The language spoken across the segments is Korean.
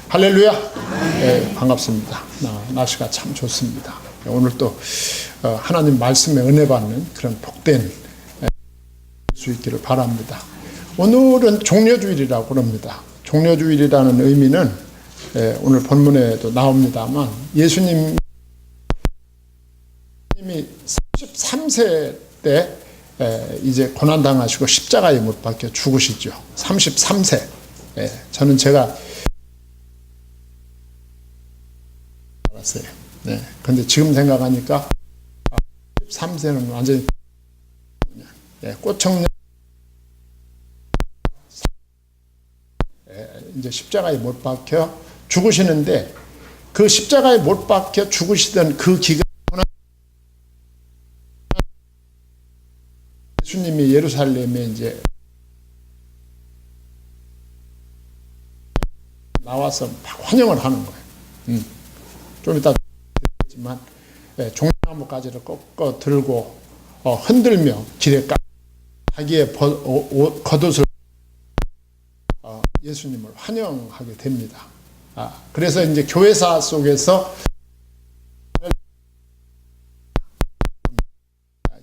할렐루야. 네, 반갑습니다. 날씨가 참 좋습니다. 오늘 또 하나님 말씀에 은혜 받는 그런 복된 수 있기를 바랍니다. 오늘은 종려주일이라고 그럽니다. 종려주일이라는 의미는 오늘 본문에도 나옵니다만 예수님이 33세 때 이제 고난당하시고 십자가에 못 박혀 죽으시죠. 33세. 저는 제가 알았어요. 네. 근데 지금 생각하니까 13세는 완전히 꽃청년 이제 십자가에 못 박혀 죽으시는데 그 십자가에 못 박혀 죽으시던 그 기간 예수님이 예루살렘에 이제 나와서 막 환영을 하는 거예요. 좀 이따 되겠지만 종려나무 가지를 꺾어 들고 흔들며 길에 자기의 겉옷을 예수님을 환영하게 됩니다. 그래서 이제 교회사 속에서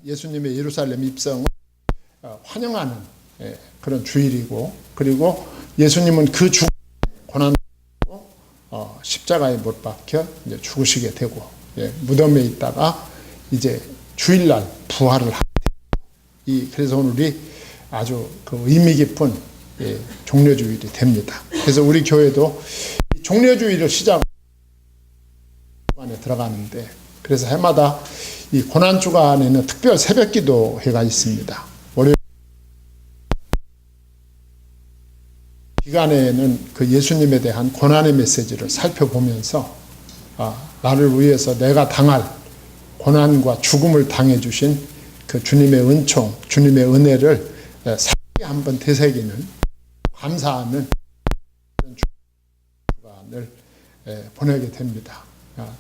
예수님의 예루살렘 입성을 환영하는 그런 주일이고, 그리고 예수님은 그 죽음 고난으로 십자가에 못 박혀 이제 죽으시게 되고, 무덤에 있다가 이제 주일날 부활을 하게 되고, 그래서 오늘이 아주 그 의미 깊은 종려주일이 됩니다. 그래서 우리 교회도 종려주일을 시작으로 안에 들어가는데, 그래서 해마다 이 고난주간에는 특별 새벽기도회가 있습니다. 월요일 기간에는 그 예수님에 대한 고난의 메시지를 살펴보면서 나를 위해서 내가 당할 고난과 죽음을 당해주신 그 주님의 은총, 주님의 은혜를 살게 한번 되새기는, 감사하는 그런 주간을 보내게 됩니다.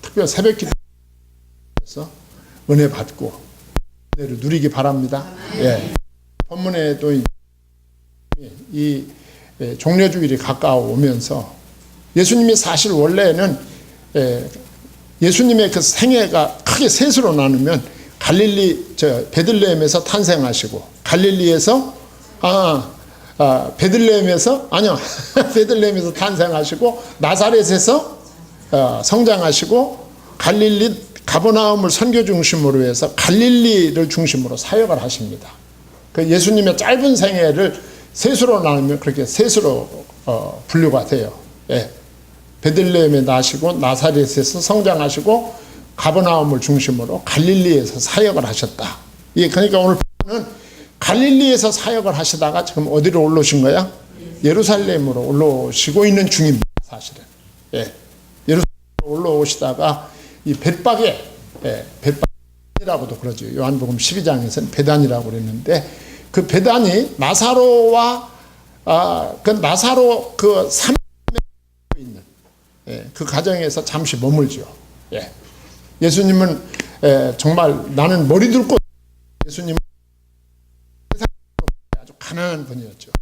특별 새벽기도에서 은혜 받고 은혜를 누리기 바랍니다. 본문에도 이 종려주일이 가까워오면서 예수님이 사실 원래는 예수님의 그 생애가 크게 셋으로 나누면 베들레헴에서 탄생하시고, 갈릴리에서 베들레헴에서 탄생하시고, 나사렛에서 성장하시고, 갈릴리 가버나움을 선교 중심으로 해서 갈릴리를 중심으로 사역을 하십니다. 그 예수님의 짧은 생애를 셋으로 나누면 그렇게 셋으로 분류가 돼요. 베들레헴에 나시고, 나사렛에서 성장하시고, 가버나움을 중심으로 갈릴리에서 사역을 하셨다. 그러니까 오늘 보면 갈릴리에서 사역을 하시다가 지금 어디로 올라오신 거야? 예루살렘으로 올라오시고 있는 중입니다. 사실은 예루살렘으로 올라오시다가 이 벳박에, 벳박이라고도 그러죠. 요한복음 12장에서는 베단이라고 그랬는데, 그 베단이 나사로와 나사로 그 3에 있는 그 가정에서 잠시 머물죠. 예수님은 정말 나는 머리 둘 곳, 예수님은 아주 가난한 분이었죠.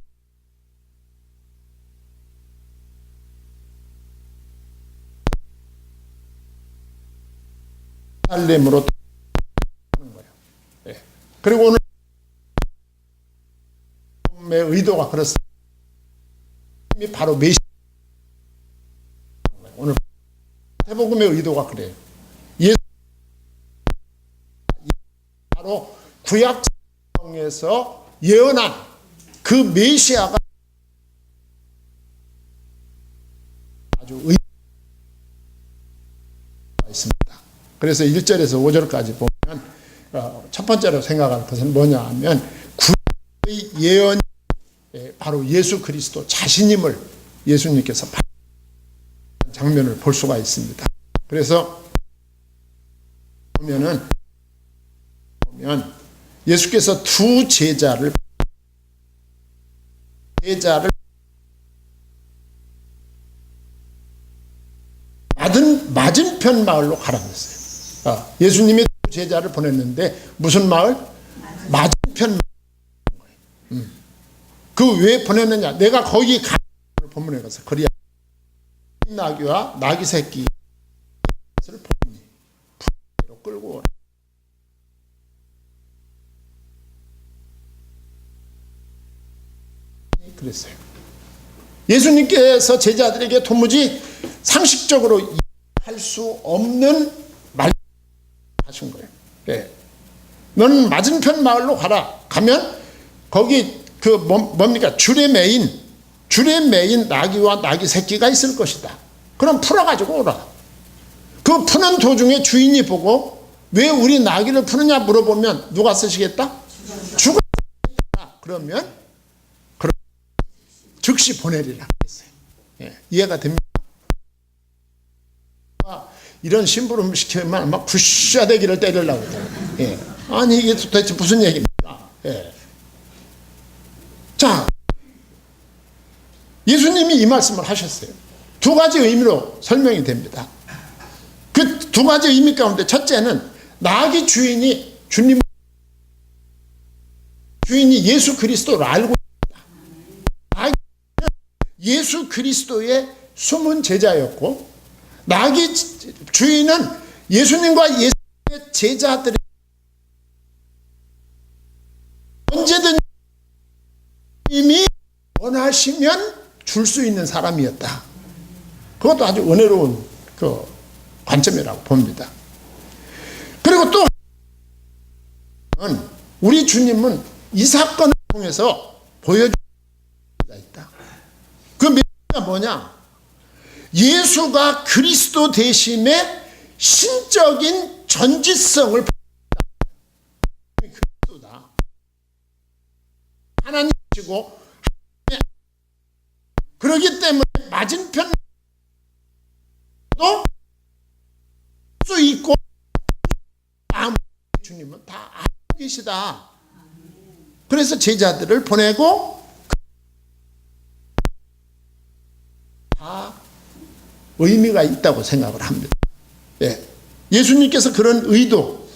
예루살렘으로 하는 거예요. 그리고 오늘 의도가 그렇습니다. 바로 메시아. 오늘 마태복음의 의도가 그래요. 예수 바로 구약 성경에서 예언한 그 메시아가 아주 의미가 있습니다. 그래서 1절에서 5절까지 보면 첫 번째로 생각할 것은 뭐냐 하면 구약의 예언, 바로 예수 그리스도 자신임을 예수님께서 장면을 볼 수가 있습니다. 그래서 보면 예수께서 두 제자를 맞은편 마을로 가라고 했어요. 예수님이 두 제자를 보냈는데 무슨 마을? 맞은편 마을. 그 왜 보냈느냐? 내가 거기 본문에 가서 그리야 나귀와 나귀 새끼를 보니 푸르기로 끌고 오라. 그랬어요. 예수님께서 제자들에게 도무지 상식적으로 이해할 수 없는 말 하신 거예요. 예. 너는 맞은편 마을로 가라. 가면 거기 뭡니까? 줄에 매인 나귀와 나귀 새끼가 있을 것이다. 그럼 풀어가지고 오라. 그 푸는 도중에 주인이 보고 왜 우리 나귀를 푸느냐 물어보면 누가 쓰시겠다? 주가 쓰시겠다. 그러면 즉시 보내리라 했어요. 예, 이해가 됩니까? 이런 심부름 시키면 막 부샤대기를 때리려고 해요. 예. 아니 이게 도대체 무슨 얘기입니까? 예. 자, 예수님이 이 말씀을 하셨어요. 두 가지 의미로 설명이 됩니다. 그 두 가지 의미 가운데 첫째는 나귀 주인이 예수 그리스도를 알고 있다. 나귀는 예수 그리스도의 숨은 제자였고 나귀 주인은 예수님과 예수님의 제자들이 언제든 이미 원하시면 줄 수 있는 사람이었다. 그것도 아주 은혜로운 그 관점이라고 봅니다. 그리고 또 우리 주님은 이 사건을 통해서 보여주는 게 있다. 그 메시지가 뭐냐? 예수가 그리스도 대신에 신적인 전지성을 그리스도다. 하나님이시고 그렇기 때문에 맞은편도 수 있고 주님은 다 알고 계시다. 그래서 제자들을 보내고 다 의미가 있다고 생각을 합니다. 예. 예수님께서 그런 의도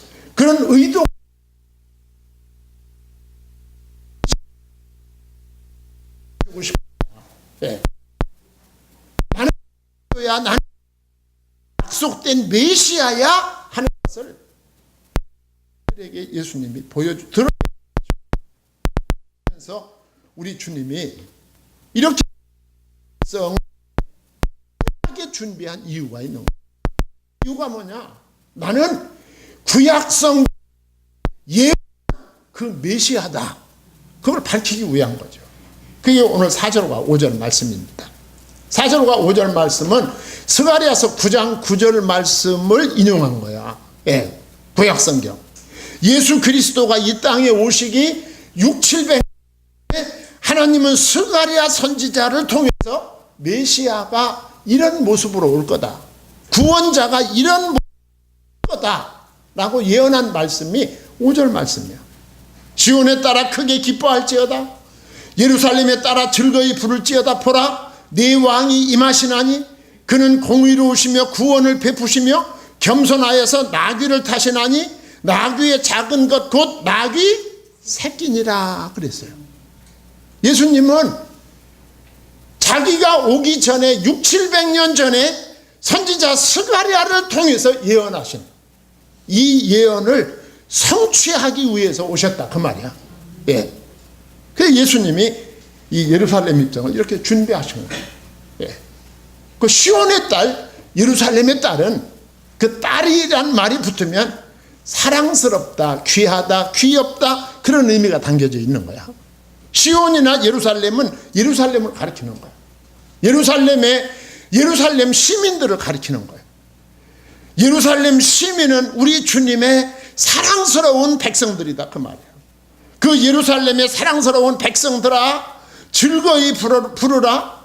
예. 나는 약속된 메시아야 하는 것을 그들에게 예수님이 드러내면서 우리 주님이 이렇게 성하게 준비한 이유가 있는 거예요. 이유가 뭐냐? 나는 구약성 그 메시아다. 그걸 밝히기 위한 거죠. 그게 오늘 4절과 5절 말씀입니다. 4절과 5절 말씀은 스가랴서 9장 9절 말씀을 인용한 거야. 예, 구약성경. 예수 그리스도가 이 땅에 오시기 600~700년에 하나님은 스가랴 선지자를 통해서 메시아가 이런 모습으로 올 거다. 구원자가 이런 모습으로 올 거다. 라고 예언한 말씀이 5절 말씀이야. 시온에 따라 크게 기뻐할지어다. 예루살렘에 따라 즐거이 부를지어다. 보라, 네 왕이 임하시나니 그는 공의로우시며 구원을 베푸시며 겸손하여서 나귀를 타시나니 나귀의 작은 것 곧 나귀 새끼니라 그랬어요. 예수님은 자기가 오기 전에 600~700년 전에 선지자 스가랴를 통해서 예언하신 이 예언을 성취하기 위해서 오셨다 그 말이야. 예. 그래서 예수님이 이 예루살렘 입장을 이렇게 준비하신 거예요. 예. 그 시온의 딸, 예루살렘의 딸은 그 딸이란 말이 붙으면 사랑스럽다, 귀하다, 귀엽다 그런 의미가 담겨져 있는 거야. 시온이나 예루살렘은 예루살렘을 가리키는 거야. 예루살렘 시민들을 가리키는 거야. 예루살렘 시민은 우리 주님의 사랑스러운 백성들이다 그 말이야. 그 예루살렘의 사랑스러운 백성들아 즐거이 부르라.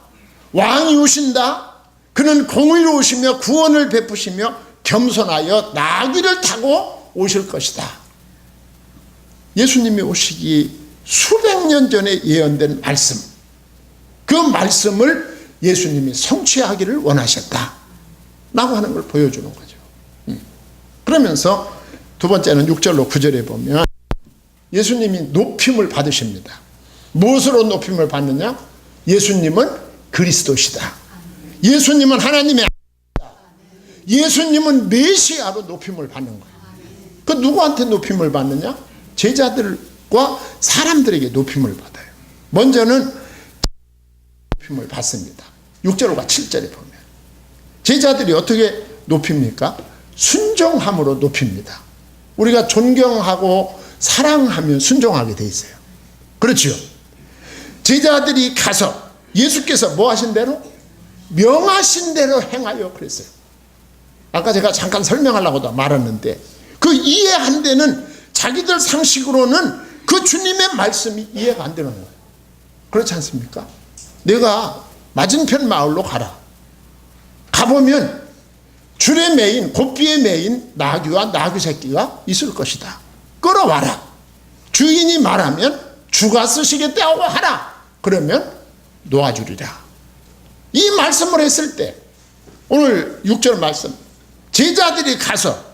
왕이 오신다. 그는 공의로우시며 구원을 베푸시며 겸손하여 나귀를 타고 오실 것이다. 예수님이 오시기 수백 년 전에 예언된 말씀, 그 말씀을 예수님이 성취하기를 원하셨다 라고 하는 걸 보여주는 거죠. 그러면서 두 번째는 6절로 9절에 보면 예수님이 높임을 받으십니다. 무엇으로 높임을 받느냐? 예수님은 그리스도시다. 예수님은 하나님의 예수님은 메시아로 높임을 받는 거예요. 그 누구한테 높임을 받느냐? 제자들과 사람들에게 높임을 받아요. 먼저는 높임을 받습니다. 6절과 7절에 보면 제자들이 어떻게 높입니까? 순종함으로 높입니다. 우리가 존경하고 사랑하면 순종하게 돼 있어요. 그렇죠? 제자들이 가서 예수께서 뭐 하신 대로? 명하신 대로 행하여 그랬어요. 아까 제가 잠깐 설명하려고도 말했는데 그 이해한 데는 자기들 상식으로는 그 주님의 말씀이 이해가 안 되는 거예요. 그렇지 않습니까? 내가 맞은편 마을로 가라. 가보면 줄에 매인 곱비에 매인 나귀와 나귀 새끼가 있을 것이다. 끌어와라. 주인이 말하면 주가 쓰시겠다고 하라. 그러면 놓아주리라. 이 말씀을 했을 때 오늘 6절 말씀 제자들이 가서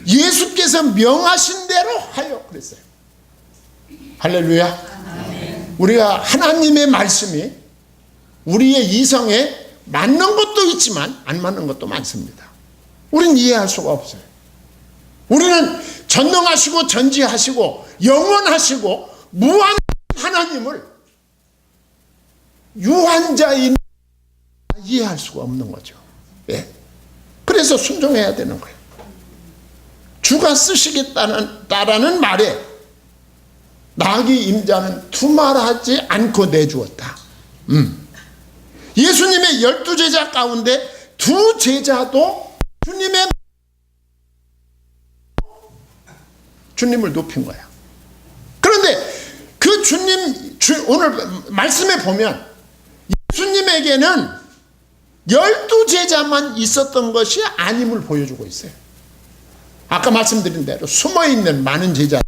예수께서 명하신 대로 하여 그랬어요. 할렐루야. 아멘. 우리가 하나님의 말씀이 우리의 이성에 맞는 것도 있지만 안 맞는 것도 많습니다. 우리는 이해할 수가 없어요. 우리는 전능하시고 전지하시고 영원하시고 무한 하나님을 유한자인 이해할 수가 없는 거죠. 예. 그래서 순종해야 되는 거예요. 주가 쓰시겠다는 말에 나귀 임자는 두말하지 않고 내주었다. 예수님의 12제자 가운데 2제자도 주님을 높인 거야. 그런데 그 오늘 말씀에 보면 예수님에게는 12제자만 있었던 것이 아님을 보여주고 있어요. 아까 말씀드린 대로 숨어있는 많은 제자들.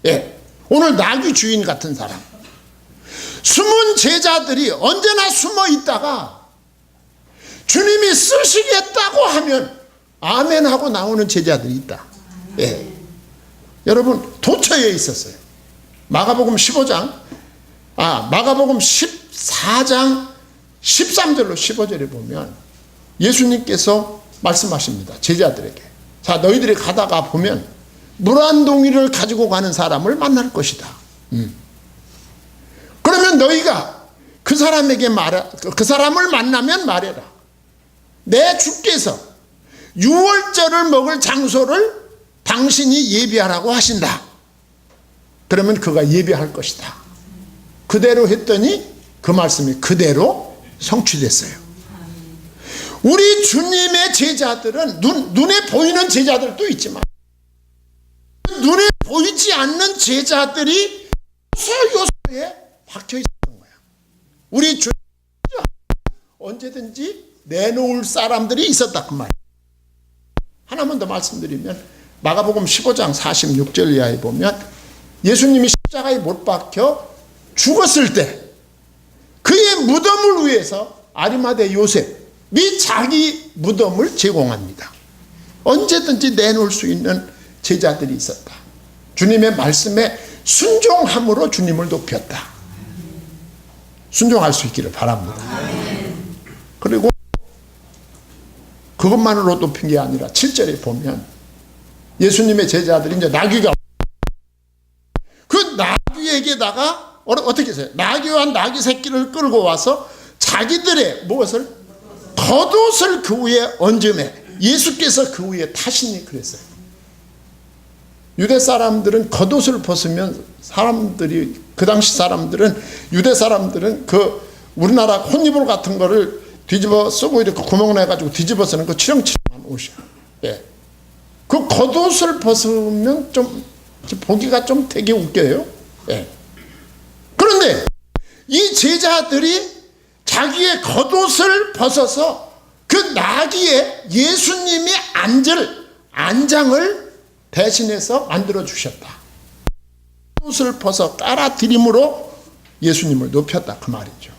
예. 오늘 나귀 주인 같은 사람. 숨은 제자들이 언제나 숨어 있다가 주님이 쓰시겠다고 하면 아멘 하고 나오는 제자들이 있다. 예. 여러분 도처에 있었어요. 마가복음 14장 13절로 15절에 보면 예수님께서 말씀하십니다. 제자들에게. 자, 너희들이 가다가 보면 물 한 동이를 가지고 가는 사람을 만날 것이다. 그러면 너희가 그 사람을 만나면 말해라. 내 주께서 유월절을 먹을 장소를 당신이 예비하라고 하신다. 그러면 그가 예비할 것이다. 그대로 했더니 그 말씀이 그대로 성취됐어요. 우리 주님의 제자들은 눈에 보이는 제자들도 있지만 눈에 보이지 않는 제자들이 요소에 박혀 있었던 거야. 우리 주님 언제든지 내놓을 사람들이 있었다 그 말. 하나만 더 말씀드리면 마가복음 15장 46절 이하에 보면 예수님이 십자가에 못 박혀 죽었을 때 그의 무덤을 위해서 아리마대 요셉이 자기 무덤을 제공합니다. 언제든지 내놓을 수 있는 제자들이 있었다. 주님의 말씀에 순종함으로 주님을 높였다. 순종할 수 있기를 바랍니다. 그리고 그것만으로 높인 게 아니라 7절에 보면 예수님의 제자들이 이제 나귀가 그 나귀에게다가 어떻게 했어요? 나귀와 나귀 새끼를 끌고 와서 자기들의 무엇을? 겉옷을 그 위에 얹음에 예수께서 그 위에 타시니 그랬어요. 유대 사람들은 겉옷을 벗으면 사람들이 그 당시 사람들은 유대 사람들은 그 우리나라 혼이불 같은 거를 뒤집어 쓰고 이렇게 구멍 내가지고 뒤집어 쓰는 그 치렁치렁한 옷이야. 예. 그 겉옷을 벗으면 좀 보기가 좀 되게 웃겨요. 예. 그런데 이 제자들이 자기의 겉옷을 벗어서 그 나귀에 예수님이 앉을 안장을 대신해서 만들어 주셨다. 겉옷을 벗어 깔아드림으로 예수님을 높였다 그 말이죠.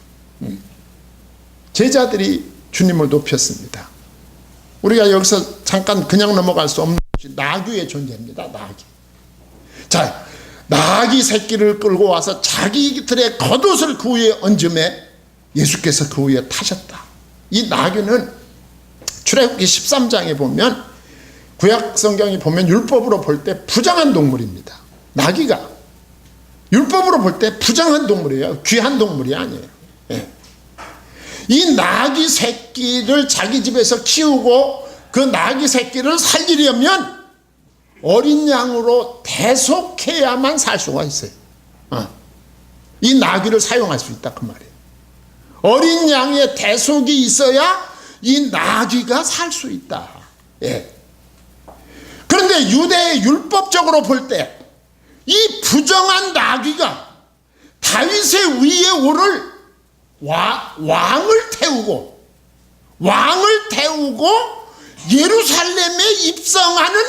제자들이 주님을 높였습니다. 우리가 여기서 잠깐 그냥 넘어갈 수 없는 것이 나귀의 존재입니다. 나귀. 자, 나귀 새끼를 끌고 와서 자기들의 겉옷을 그 위에 얹음에 예수께서 그 위에 타셨다. 이 나귀는 출애굽기 13장에 보면, 구약 성경에 보면 율법으로 볼 때 부정한 동물입니다. 나귀가 율법으로 볼 때 부정한 동물이에요. 귀한 동물이 아니에요. 예. 이 나귀 새끼를 자기 집에서 키우고 그 나귀 새끼를 살리려면 어린 양으로 대속해야만 살 수가 있어요. 이 나귀를 사용할 수 있다 그 말이에요. 어린 양의 대속이 있어야 이 나귀가 살 수 있다. 예. 그런데 유대의 율법적으로 볼 때 이 부정한 나귀가 다윗의 위에 오를 왕을 태우고 예루살렘에 입성하는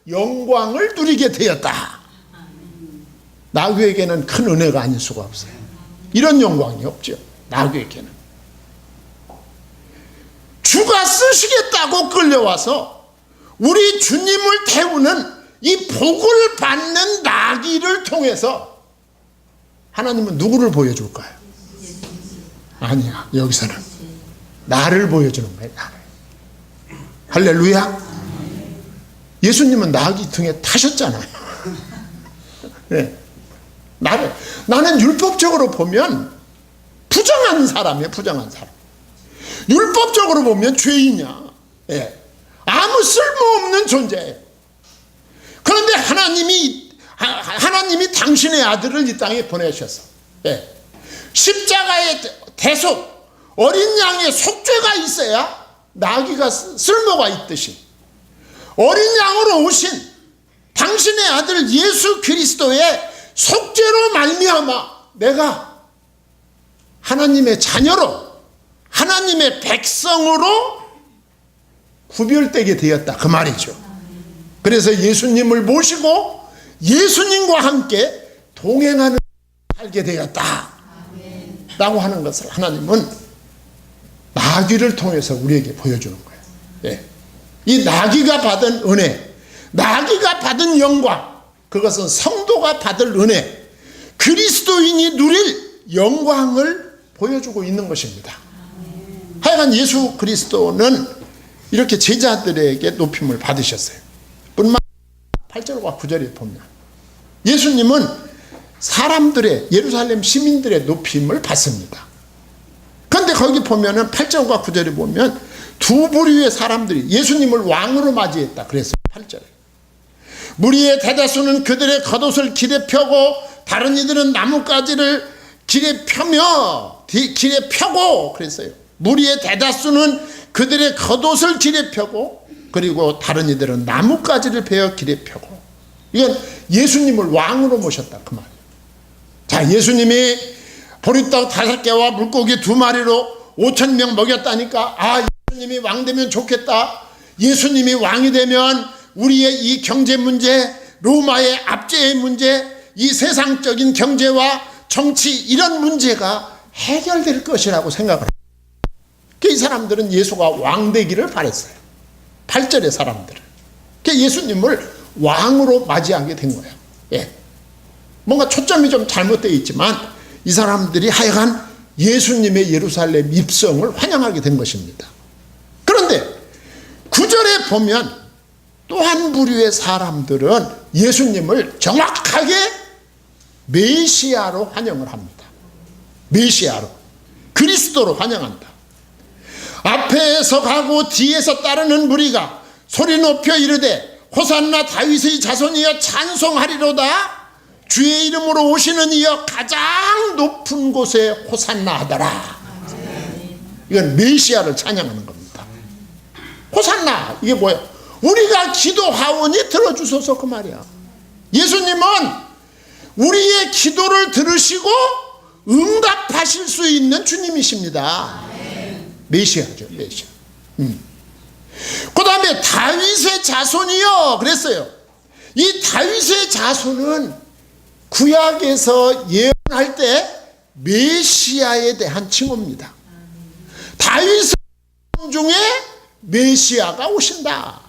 영광을 누리게 되었다. 나귀에게는 큰 은혜가 아닐 수가 없어요. 이런 영광이 없죠. 나귀에게는. 주가 쓰시겠다고 끌려와서 우리 주님을 태우는 이 복을 받는 나귀를 통해서 하나님은 누구를 보여줄까요? 아니야. 여기서는 나를 보여주는 거예요. 나를. 할렐루야. 예수님은 나귀 등에 타셨잖아요. 네. 나는 율법적으로 보면 부정한 사람이에요. 부정한 사람. 율법적으로 보면 죄인이야. 예. 아무 쓸모없는 존재예요. 그런데 하나님이 당신의 아들을 이 땅에 보내셨어. 예. 십자가의 대속, 어린 양의 속죄가 있어야 나귀가 쓸모가 있듯이 어린 양으로 오신 당신의 아들 예수 그리스도의 속죄로 말미암아 내가 하나님의 자녀로, 하나님의 백성으로 구별되게 되었다 그 말이죠. 그래서 예수님을 모시고 예수님과 함께 동행하는 살게 되었다 라고 하는 것을 하나님은 나귀를 통해서 우리에게 보여주는 거예요. 예. 이 나귀가 받은 은혜, 나귀가 받은 영광, 그것은 성도가 받을 은혜, 그리스도인이 누릴 영광을 보여주고 있는 것입니다. 하여간 예수 그리스도는 이렇게 제자들에게 높임을 받으셨어요. 뿐만 아니라 8절과 9절에 보면 예수님은 사람들의, 예루살렘 시민들의 높임을 받습니다. 그런데 거기 보면은 8절과 9절에 보면 두 부류의 사람들이 예수님을 왕으로 맞이했다 그랬어요. 8절에 무리의 대다수는 그들의 겉옷을 길에 펴고 다른 이들은 나뭇가지를 길에 펴고 그랬어요. 무리의 대다수는 그들의 겉옷을 길에 펴고 그리고 다른 이들은 나뭇가지를 베어 길에 펴고, 이건 예수님을 왕으로 모셨다 그 말이에요. 자, 예수님이 보리떡 5개와 물고기 2마리로 5,000명 먹였다니까, 아, 예수님이 왕 되면 좋겠다. 예수님이 왕이 되면 우리의 이 경제 문제, 로마의 압제의 문제, 이 세상적인 경제와 정치 이런 문제가 해결될 것이라고 생각을 합니다. 이 사람들은 예수가 왕 되기를 바랬어요. 8절의 사람들은. 예수님을 왕으로 맞이하게 된 거예요. 예. 뭔가 초점이 좀 잘못되어 있지만 이 사람들이 하여간 예수님의 예루살렘 입성을 환영하게 된 것입니다. 그런데 9절에 보면 또 한 부류의 사람들은 예수님을 정확하게 메시아로 환영을 합니다. 메시아로, 그리스도로 환영한다. 앞에서 가고 뒤에서 따르는 무리가 소리 높여 이르되 호산나 다윗의 자손이여 찬송하리로다. 주의 이름으로 오시는 이여 가장 높은 곳에 호산나 하더라. 이건 메시아를 찬양하는 겁니다. 호산나, 이게 뭐예요? 우리가 기도하오니 들어주소서 그 말이야. 예수님은 우리의 기도를 들으시고 응답하실 수 있는 주님이십니다. 메시아죠, 메시아. 그 다음에 다윗의 자손이요 그랬어요. 이 다윗의 자손은 구약에서 예언할 때 메시아에 대한 칭호입니다. 다윗의 자손 중에 메시아가 오신다.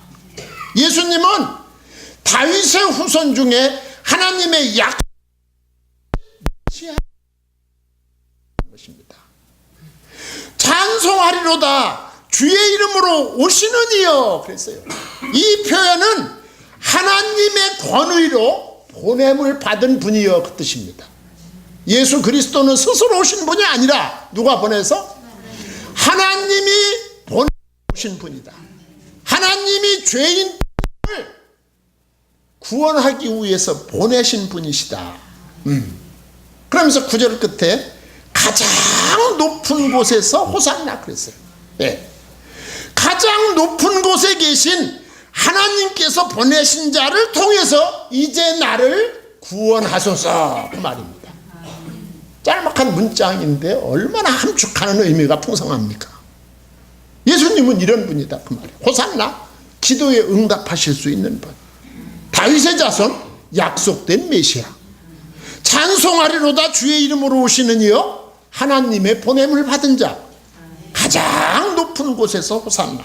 예수님은 다윗의 후손 중에 하나님의 메시아 것입니다. 찬송하리로다 주의 이름으로 오시는 이여 그랬어요. 이 표현은 하나님의 권위로 보냄을 받은 분이여 그 뜻입니다. 예수 그리스도는 스스로 오신 분이 아니라 누가 보내서? 하나님이 보내오신 분이다. 하나님이 죄인을 구원하기 위해서 보내신 분이시다. 그러면서 9절 끝에 가장 높은 곳에서 호산나 그랬어요. 예. 가장 높은 곳에 계신 하나님께서 보내신 자를 통해서 이제 나를 구원하소서 그 말입니다. 짤막한 문장인데 얼마나 함축하는 의미가 풍성합니까? 예수님은 이런 분이다 그 말이에요. 호산나 기도에 응답하실 수 있는 분, 다윗의 자손 약속된 메시아, 찬송하리로다 주의 이름으로 오시는 이여 하나님의 보냄을 받은 자, 가장 높은 곳에서 호산나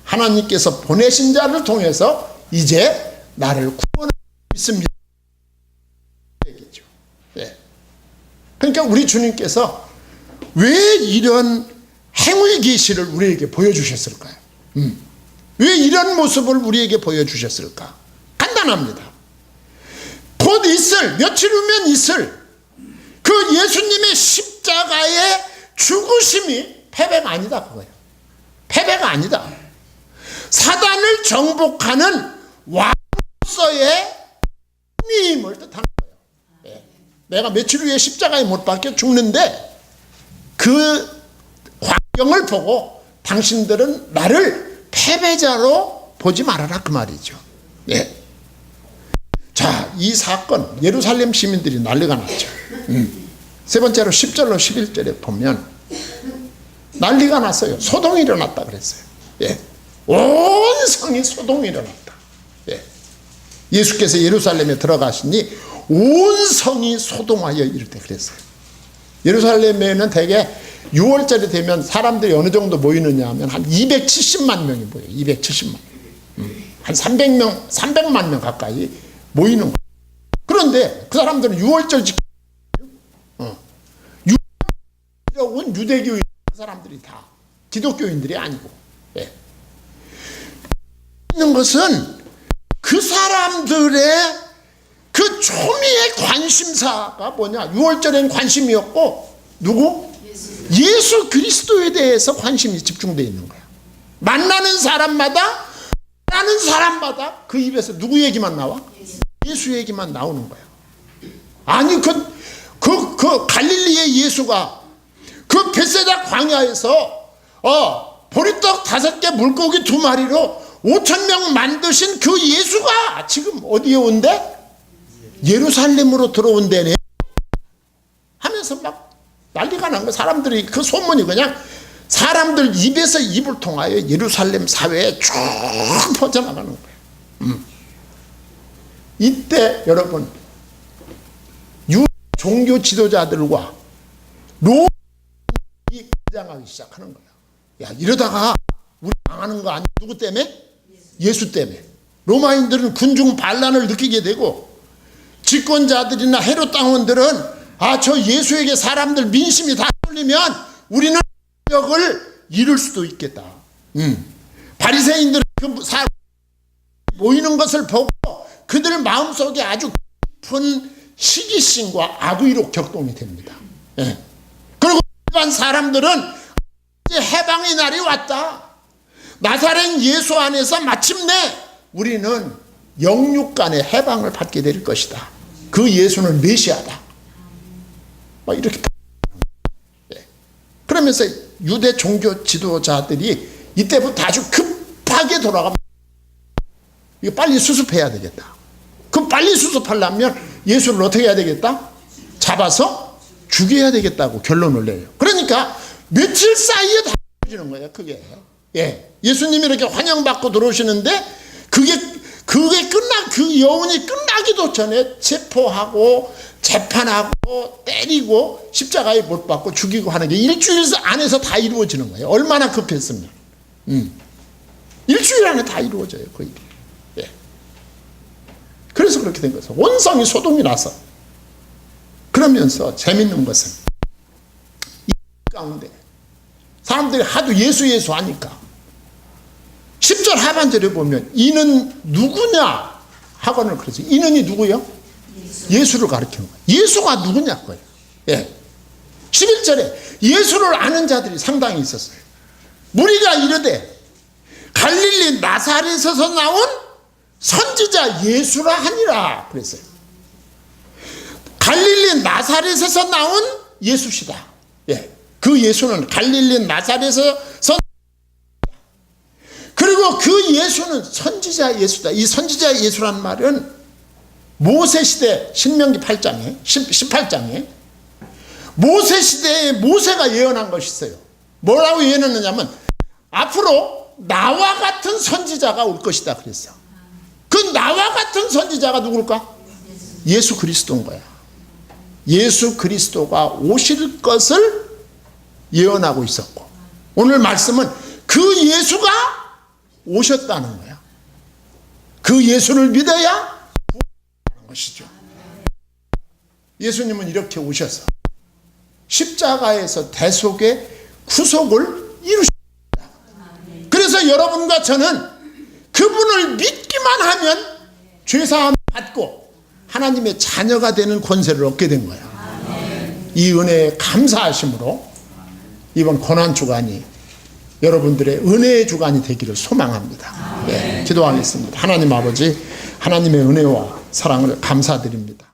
하나님께서 보내신 자를 통해서 이제 나를 구원할 수 있습니다. 얘기죠. 예. 그러니까 우리 주님께서 왜 이런 행위 계시를 우리에게 보여주셨을까요? 왜 이런 모습을 우리에게 보여주셨을까? 간단합니다. 곧 있을, 며칠 후면 있을 그 예수님의 십자가의 죽으심이 패배가 아니다 그거예요. 패배가 아니다. 사단을 정복하는 왕으로서의 힘을 뜻하는 거예요. 예. 내가 며칠 후에 십자가에 못 박혀 죽는데 그 광경을 보고 당신들은 나를 패배자로 보지 말아라 그 말이죠. 예. 자, 이 사건 예루살렘 시민들이 난리가 났죠. 세 번째로 10절로 11절에 보면 난리가 났어요. 소동이 일어났다 그랬어요. 예. 온 성이 소동이 일어났다. 예. 예수께서 예루살렘에 들어가시니 온 성이 소동하여 이르되 그랬어요. 예루살렘에는 대개 6월절이 되면 사람들이 어느 정도 모이느냐 하면 한 270만 명이 모여요. 270만. 한 300명, 300만 명 가까이 모이는 거예요. 그런데 그 사람들은 6월절 지키고 6월절이라고 온 유대교인 그 사람들이 다 기독교인들이 아니고 예. 있는 것은 그 사람들의 그 초미의 관심사가 뭐냐? 6월절엔 관심이었고 누구? 예수 그리스도에 대해서 관심이 집중되어 있는 거야. 만나는 사람마다 그 입에서 누구 얘기만 나와? 예수 얘기만 나오는 거야. 아니 그 갈릴리의 예수가 그 벳세다 광야에서 보리떡 5개 물고기 2마리로 5,000명 만드신 그 예수가 지금 어디에 온대? 예루살렘으로 들어온대네 하면서 막 난리가 난 거야. 사람들이 그 소문이 그냥 사람들 입에서 입을 통하여 예루살렘 사회에 쭉 퍼져나가는 거예요. 이때 여러분 유대 종교 지도자들과 로마인이 긴장하기 시작하는 거야. 야, 이러다가 우리 망하는 거 아니야? 누구 때문에? 예수 때문에. 로마인들은 군중 반란을 느끼게 되고 집권자들이나 헤롯 당원들은 저 예수에게 사람들 민심이 다 쏠리면 우리는 력을 이룰 수도 있겠다. 바리새인들은 그 모이는 것을 보고 그들 마음속에 아주 깊은 시기심과 악의로 격동이 됩니다. 예. 그리고 일반 사람들은 이제 해방의 날이 왔다. 나사렛 예수 안에서 마침내 우리는 영육간의 해방을 받게 될 것이다. 그 예수는 메시아다. 막 이렇게. 예. 그러면서 유대 종교 지도자들이 이때부터 아주 급하게 돌아가면 이거 빨리 수습해야 되겠다. 그 빨리 수습하려면 예수를 어떻게 해야 되겠다? 잡아서 죽여야 되겠다고 결론을 내요. 그러니까 며칠 사이에 다 이루어지는 거예요. 그게. 예. 예수님이 이렇게 환영받고 들어오시는데 그게 그 여운이 끝나기도 전에 체포하고 재판하고 때리고 십자가에 못 박고 죽이고 하는 게 일주일 안에서 다 이루어지는 거예요. 얼마나 급했으면. 일주일 안에 다 이루어져요. 그 일이. 예. 그래서 그렇게 된 거죠. 온성이 소동이 나서. 그러면서 재밌는 것은 이 가운데 사람들이 하도 예수 예수 하니까 10절 하반절에 보면 이는 누구냐 하거늘 그러죠. 이는이 누구요? 예수를 가리키는 거예요. 예수가 누구냐고요. 예. 11절에 예수를 아는 자들이 상당히 있었어요. 무리가 이르되 갈릴리 나사렛에서 나온 선지자 예수라 하니라 그랬어요. 갈릴리 나사렛에서 나온 예수시다. 예. 그 예수는 갈릴리 나사렛에서 그리고 그 예수는 선지자 예수다. 이 선지자 예수란 말은 모세 시대 신명기 8장에 18장에 모세 시대에 모세가 예언한 것이 있어요. 뭐라고 예언했느냐면 앞으로 나와 같은 선지자가 올 것이다 그랬어. 그 나와 같은 선지자가 누굴까? 예수 그리스도인 거야. 예수 그리스도가 오실 것을 예언하고 있었고 오늘 말씀은 그 예수가 오셨다는 거야. 그 예수를 믿어야 구원하는 것이죠. 예수님은 이렇게 오셔서 십자가에서 대속의 구속을 이루셨습니다. 그래서 여러분과 저는 그분을 믿기만 하면 죄사함을 받고 하나님의 자녀가 되는 권세를 얻게 된 거야. 이 은혜에 감사하심으로 이번 고난주간이 여러분들의 은혜의 주간이 되기를 소망합니다. 네, 기도하겠습니다. 하나님 아버지, 하나님의 은혜와 사랑을 감사드립니다.